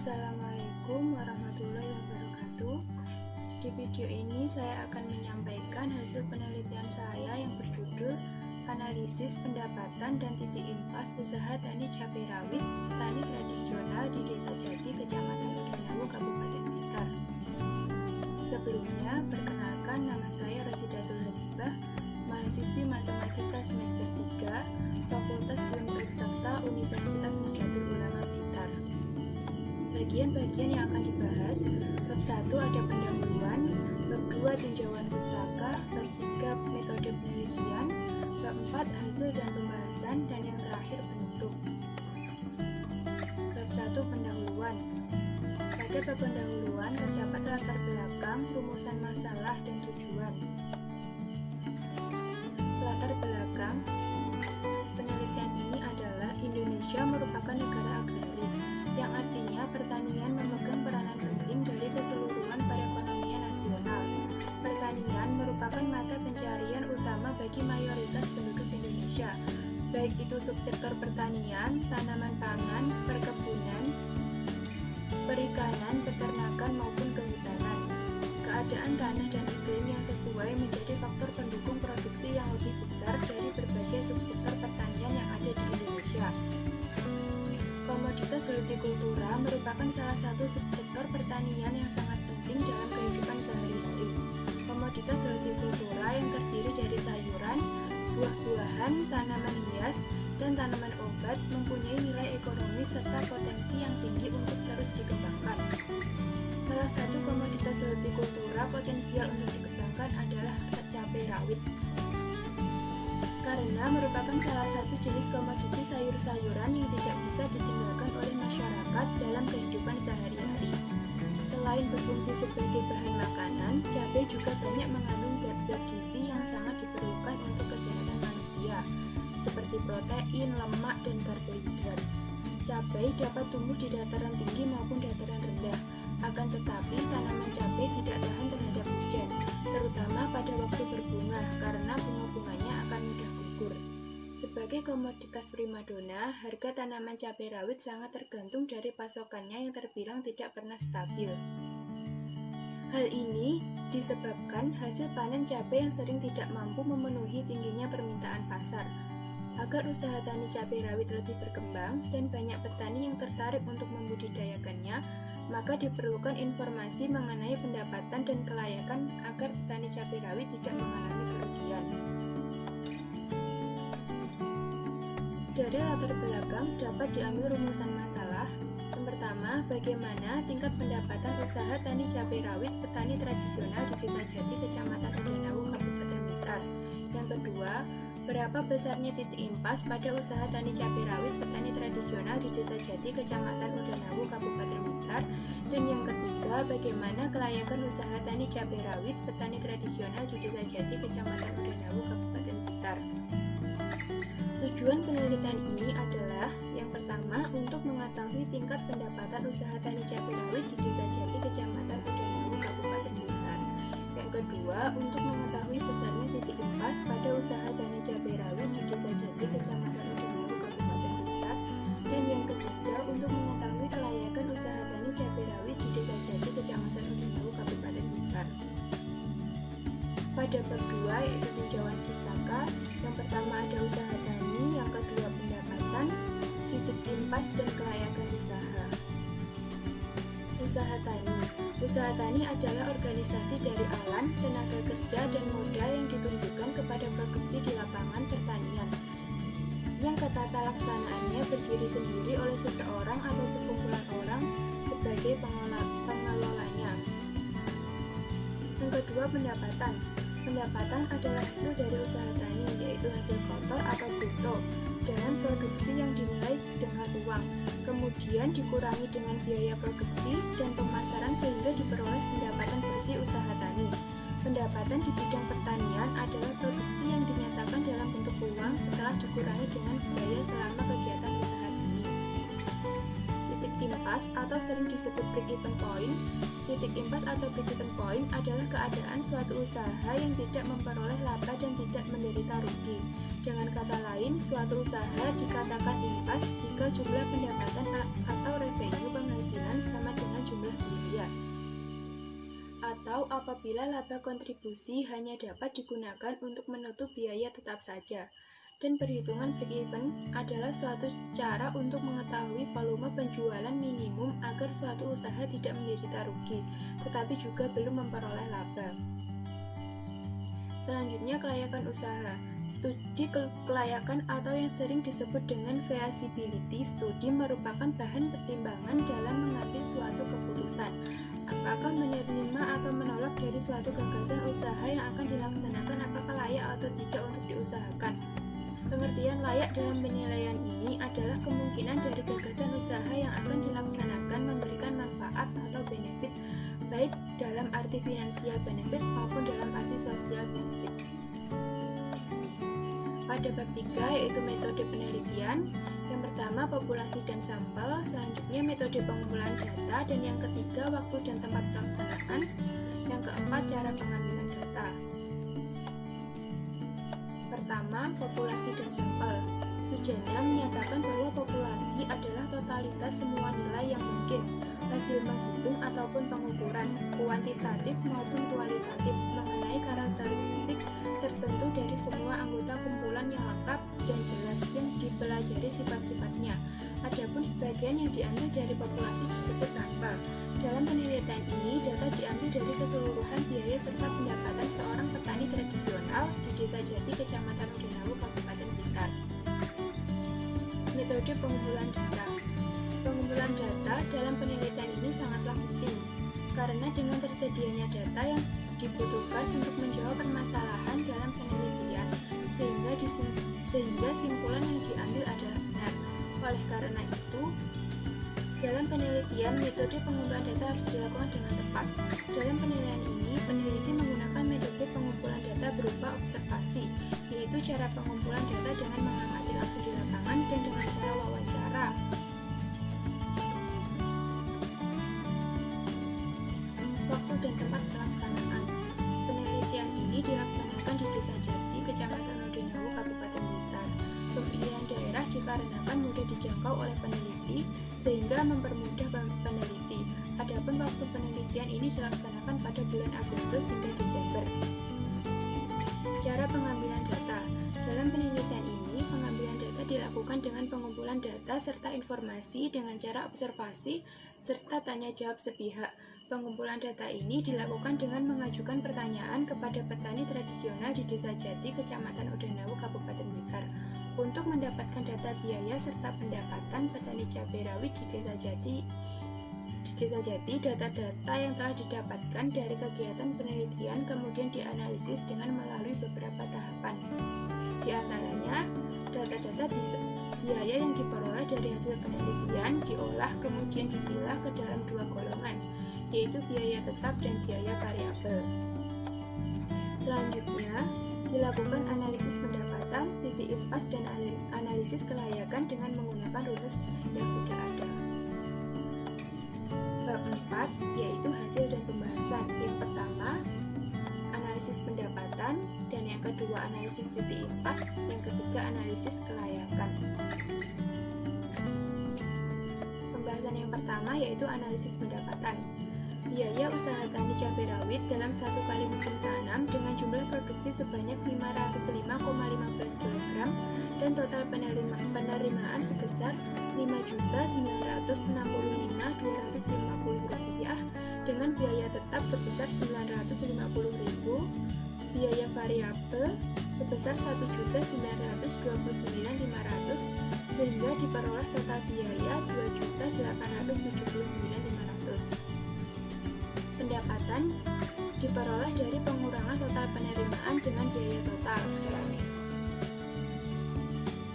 Assalamualaikum warahmatullahi wabarakatuh. Di video ini saya akan menyampaikan hasil penelitian saya yang berjudul Analisis Pendapatan dan Titik Impas Usaha Tani Cabai Rawit Petani Tradisional di Desa Jati, Kecamatan Udenawu, Kabupaten Blitar. Sebelumnya, perkenalkan, nama saya Rosidatul Habibah, mahasiswi Matematika semester 3, Fakultas Ilmu Eksakta Universitas Nahdlatul Ulama Blitar. Bagian-bagian yang akan dibahas: bab 1 ada pendahuluan, bab 2 tinjauan pustaka, bab 3 metode penelitian, bab 4 hasil dan pembahasan, dan yang terakhir penutup. Bab 1 pendahuluan. Pada bab pendahuluan terdapat latar belakang, rumusan masalah, dan tujuan. Latar belakang penelitian ini adalah Indonesia merupakan negara agraris, yang artinya pertanian memegang peranan penting dari keseluruhan perekonomian nasional. Pertanian merupakan mata pencarian utama bagi mayoritas penduduk Indonesia, baik itu subsektor pertanian, tanaman pangan, perkebunan, perikanan, peternakan, maupun kehutanan. Keadaan tanah dan iklim yang sesuai menjadi faktor pendukung produksi yang lebih besar dari berbagai subsektor pertanian yang ada di Indonesia. Komoditas hortikultura merupakan salah satu subsektor pertanian yang sangat penting dalam kehidupan sehari-hari. Komoditas hortikultura yang terdiri dari sayuran, buah-buahan, tanaman hias, dan tanaman obat mempunyai nilai ekonomis serta potensi yang tinggi untuk terus dikembangkan. Salah satu komoditas hortikultura potensial untuk dikembangkan adalah cabai rawit, karena merupakan salah satu jenis komoditi sayur-sayuran yang tidak bisa ditinggalkan oleh masyarakat dalam kehidupan sehari-hari. Selain berfungsi sebagai bahan makanan, cabai juga banyak mengandung zat-zat gizi yang sangat diperlukan untuk kesehatan manusia, seperti protein, lemak, dan karbohidrat. Cabai dapat tumbuh di dataran tinggi maupun dataran rendah, akan tetapi tanaman cabai tidak tahan terhadap hujan, terutama pada waktu berbunga, karena bunga-bunganya akan mudah gugur. Sebagai komoditas primadona, harga tanaman cabai rawit sangat tergantung dari pasokannya yang terbilang tidak pernah stabil. Hal ini disebabkan hasil panen cabai yang sering tidak mampu memenuhi tingginya permintaan pasar. Agar usaha tani cabai rawit lebih berkembang dan banyak petani yang tertarik untuk membudidayakannya, maka diperlukan informasi mengenai pendapatan dan kelayakan agar petani cabai rawit tidak mengalami kerugian. Dari latar belakang dapat diambil rumusan masalah. Yang pertama, bagaimana tingkat pendapatan usaha tani cabai rawit petani tradisional di Desa Jati, Kecamatan Udenawu, Kabupaten Blitar. Yang kedua, berapa besarnya titik impas pada usaha tani cabai rawit petani tradisional di Desa Jati, Kecamatan Udenawu, Kabupaten Blitar. Dan yang ketiga, bagaimana kelayakan usaha tani cabai rawit petani tradisional di Desa Jati, Kecamatan Udenawu, Kabupaten Blitar. Tujuan penelitian ini adalah yang pertama, untuk mengetahui tingkat pendapatan usaha tani cabai rawit di Desa Jati, Kecamatan Udenawu, Kabupaten Blitar. Yang kedua, untuk mengetahui besarnya titik impas pada usaha tani cabai rawit di Desa Jati, Kecamatan Udenawu, Kabupaten Blitar. Dan yang ketiga, untuk mengetahui kelayakan usaha tani cabai rawit di Desa Jati, Kecamatan Udenawu, Kabupaten Blitar. Pada bab 2 yaitu tinjauan pustaka, yang pertama ada usaha tani, yang kedua pendapatan, titik impas, dan kelayakan usaha. Usaha tani. Usaha tani adalah organisasi dari alam, tenaga kerja, dan modal yang ditunjukkan kepada produksi di lapangan pertanian, yang ketata laksanaannya berdiri sendiri oleh seseorang atau sekumpulan orang sebagai pengelolanya. Yang kedua, pendapatan. Pendapatan adalah hasil dari usaha tani, yaitu hasil kotor atau bruto, dengan produksi yang dinilai dengan uang, kemudian dikurangi dengan biaya produksi dan pemasaran sehingga diperoleh pendapatan bersih usaha tani. Pendapatan di bidang pertanian adalah produksi yang dinyatakan dalam bentuk uang setelah dikurangi dengan biaya selama kegiatan usaha tani. Titik impas atau sering disebut break-even point. Titik impas atau break-even point adalah keadaan suatu usaha yang tidak memperoleh laba dan tidak menderita rugi. Dengan kata lain, suatu usaha dikatakan impas jika jumlah pendapatan atau revenue penghasilan apabila laba kontribusi hanya dapat digunakan untuk menutup biaya tetap saja. Dan perhitungan break-even adalah suatu cara untuk mengetahui volume penjualan minimum agar suatu usaha tidak menderita rugi, tetapi juga belum memperoleh laba. Selanjutnya, kelayakan usaha. Studi kelayakan atau yang sering disebut dengan feasibility study merupakan bahan pertimbangan dalam mengambil suatu keputusan. Apakah menerima atau menolak dari suatu gagasan usaha yang akan dilaksanakan, apakah layak atau tidak untuk diusahakan. Pengertian layak dalam penilaian ini adalah kemungkinan dari gagasan usaha yang akan dilaksanakan memberikan manfaat atau benefit, baik dalam arti finansial benefit maupun dalam arti sosial benefit. Pada bab 3 yaitu metode penelitian, yang pertama populasi dan sampel, selanjutnya metode pengumpulan data, dan yang ketiga waktu dan tempat pelaksanaan, yang keempat cara pengambilan data. Pertama, populasi dan sampel. Sujana menyatakan bahwa populasi adalah totalitas semua nilai yang mungkin, hasil menghitung ataupun pengukuran, kuantitatif maupun kualitatif, mengenai karakteristik tertentu dari semua anggota kumpulan yang lengkap dan jelas yang dipelajari sifat-sifatnya. Adapun sebagian yang diambil dari populasi disebut sampel. Dalam penelitian ini, data diambil dari keseluruhan biaya serta pendapatan seorang petani tradisional di Desa Jati, Kecamatan Udenawu, Kabupaten Blitar. Metode pengumpulan data. Pengumpulan data dalam penelitian ini sangatlah penting, karena dengan tersedianya data yang dibutuhkan untuk menjawab permasalahan dalam penelitian, sehingga simpulan yang diambil adalah benar. Oleh karena itu, dalam penelitian, metode pengumpulan data harus dilakukan dengan tepat. Dalam penilaian ini, peneliti menggunakan metode pengumpulan data berupa observasi, yaitu cara pengumpulan data dengan mengamati langsung di lapangan dan dengan cara wawancara. Waktu dan tempat pelaksanaan. Penelitian ini dilaksanakan di Desa Jati, Kecamatan Udenawu, Kabupaten Blitar. Pemilihan daerah dikarenakan mudah dijangkau oleh peneliti, sehingga mempermudah peneliti. Adapun waktu penelitian ini dilaksanakan pada bulan Agustus hingga Desember. Cara pengambilan data. Dalam penelitian ini, pengambilan data dilakukan dengan pengumpulan data serta informasi dengan cara observasi serta tanya jawab sepihak. Pengumpulan data ini dilakukan dengan mengajukan pertanyaan kepada petani tradisional di Desa Jati, Kecamatan Udenawu, Kabupaten Blitar, untuk mendapatkan data biaya serta pendapatan petani cabai rawit di Desa Jati. Data-data yang telah didapatkan dari kegiatan penelitian kemudian dianalisis dengan melalui beberapa tahapan. Di antaranya, data-data biaya yang diperoleh dari hasil penelitian diolah kemudian dipilah ke dalam dua golongan, yaitu biaya tetap dan biaya variabel. Selanjutnya, dilakukan analisis pendapatan, titik impas, dan analisis kelayakan dengan menggunakan rumus yang sudah ada. Bab 4, yaitu hasil dan pembahasan. Yang pertama, analisis pendapatan, dan yang kedua analisis titik impas, yang ketiga analisis kelayakan. Pembahasan yang pertama yaitu analisis pendapatan. Biaya usaha tani cabai rawit dalam satu kali musim tanam dengan jumlah produksi sebanyak 505,15 kg dan total penerimaan sebesar Rp5.965.250 dengan biaya tetap sebesar Rp950.000, biaya variabel sebesar Rp1.929.500 sehingga diperoleh total biaya Rp2.879.500. Pendapatan diperoleh dari pengurangan total penerimaan dengan biaya total.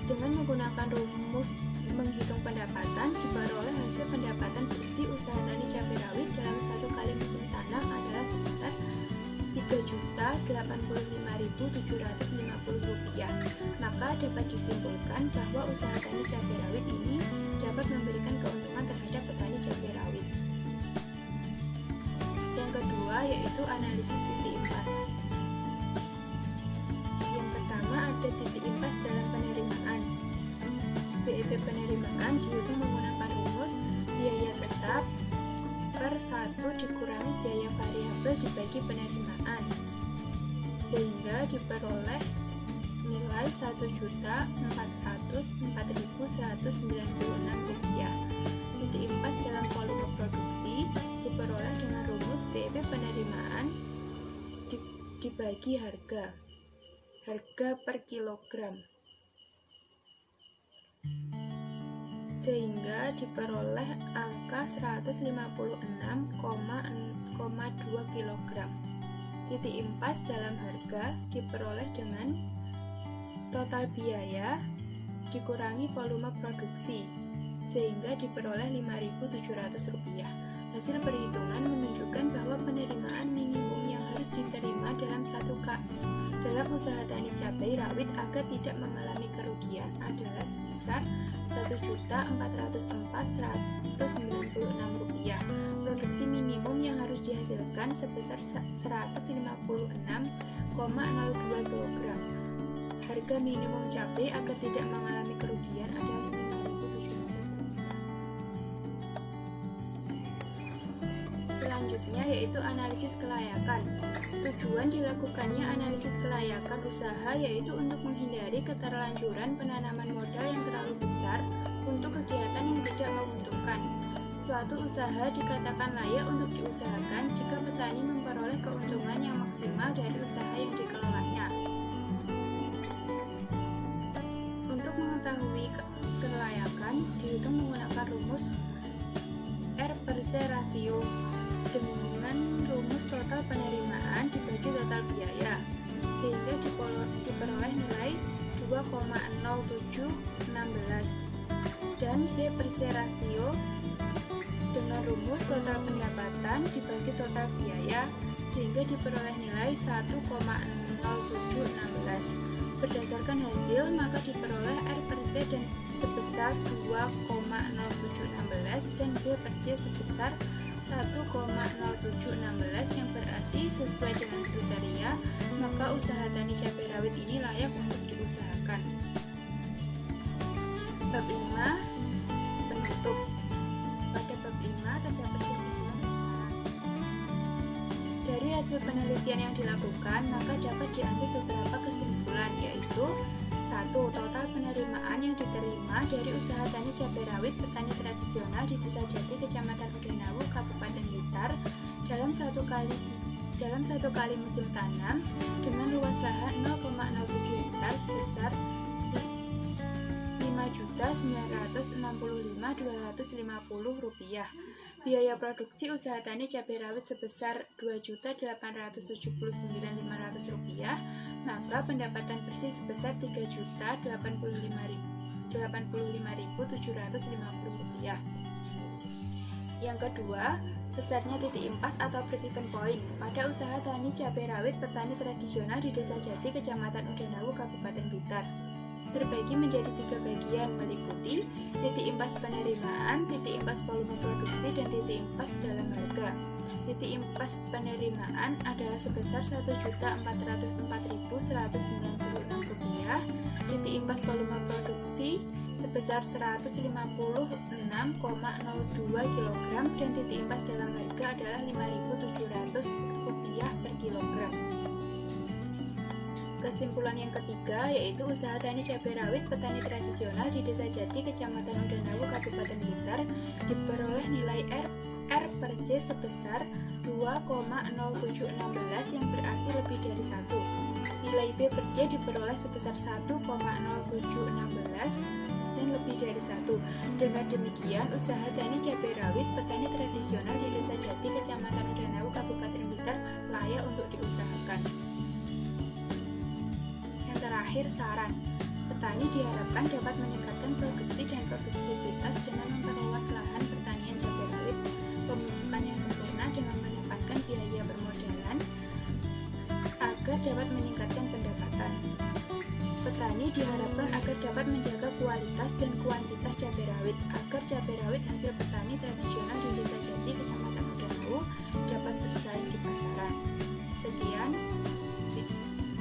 Dengan menggunakan rumus menghitung pendapatan, diperoleh hasil pendapatan bersih usaha tani cabai rawit dalam satu kali musim tanam adalah sebesar Rp3.085.750. Maka dapat disimpulkan bahwa usaha tani cabai rawit ini dapat memberikan keuntungan terhadap petani cabai rawit. Yang kedua yaitu analisis titik impas. Yang pertama ada titik impas dalam penerimaan. BEP penerimaan dihitung menggunakan rumus biaya tetap per 1 dikurangi biaya variabel hasil dibagi penerimaan, sehingga diperoleh nilai Rp1.404.196. Titik impas dalam volume produksi diperoleh dengan rumus PIP penerimaan dibagi harga per kilogram, sehingga diperoleh angka 156,2 kg. Titik impas dalam harga diperoleh dengan total biaya dikurangi volume produksi, sehingga diperoleh Rp5.700. Hasil perhitungan menunjukkan bahwa penerimaan minimum yang harus diterima dalam usaha tani cabai rawit agar tidak mengalami kerugian adalah sebesar Rp1.404.196. Produksi minimum yang harus dihasilkan sebesar 156,02 kg. Harga minimum cabai agar tidak mengalami kerugian adalah Rp5.700. Selanjutnya yaitu analisis kelayakan. Tujuan dilakukannya analisis kelayakan usaha yaitu untuk menghindari keterlanjuran penanaman modal yang terlalu besar untuk kegiatan yang tidak menguntungkan. Suatu usaha dikatakan layak untuk diusahakan jika petani memperoleh keuntungan yang maksimal dari usaha yang dikelolanya. Untuk mengetahui kelayakan dihitung menggunakan rumus R/C ratio dengan rumus total penerimaan dibagi total biaya, sehingga diperoleh nilai 2,0716, dan B/C ratio dengan rumus total pendapatan dibagi total biaya, sehingga diperoleh nilai 1,0716. Berdasarkan hasil, maka diperoleh R/C dan sebesar 2,0716 dan B/C sebesar 1,0716, yang berarti sesuai dengan kriteria, maka usaha tani cabai rawit ini layak untuk diusahakan. Bab 5. Penutup. Pada bab 5 terdapat kesimpulan dan saran. Dari hasil penelitian yang dilakukan, maka dapat diambil beberapa kesimpulan, yaitu 1. Total penerimaan yang diterima dari usaha tani cabai rawit petani tradisional di Desa Jati, Kecamatan Udenawu, Kabupaten Blitar dalam satu kali musim tanam dengan luas lahan 0,07 hektar sebesar Rp5.965.250. Biaya produksi usaha tani cabai rawit sebesar Rp2.879.500, maka pendapatan bersih sebesar Rp3.085.750. Yang kedua, besarnya titik impas atau break-even point pada usaha tani cabai rawit petani tradisional di Desa Jati, Kecamatan Udenawu, Kabupaten Blitar. Terbagi menjadi 3 bagian, meliputi titik impas penerimaan, titik impas volume produksi, dan titik impas dalam harga. Titik impas penerimaan adalah sebesar Rp1.404.196, titik impas volume produksi sebesar 156,02 kg, dan titik impas dalam harga adalah Rp5.700 per kilogram. Kesimpulan yang ketiga yaitu usaha tani cabai rawit petani tradisional di Desa Jati, Kecamatan Udenawu, Kabupaten Blitar diperoleh nilai R/C sebesar 2,0716, yang berarti lebih dari 1. Nilai B/C diperoleh sebesar 1,0716 dan lebih dari 1. Dengan demikian, usaha tani cabai rawit petani tradisional di Desa Jati, Kecamatan Udenawu, Kabupaten Blitar layak untuk diusahakan. Terakhir, saran. Petani diharapkan dapat meningkatkan produksi dan produktivitas dengan memperluas lahan pertanian cabai rawit, pemupukan yang sempurna dengan mendapatkan biaya permodalan agar dapat meningkatkan pendapatan. Petani diharapkan agar dapat menjaga kualitas dan kuantitas cabai rawit agar cabai rawit hasil petani tradisional di Desa Jati, Kecamatan Udenawu dapat bersaing di pasaran. Sekian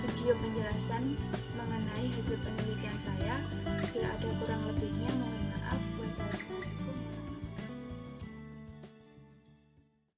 video penjelasan mengenai hasil penelitian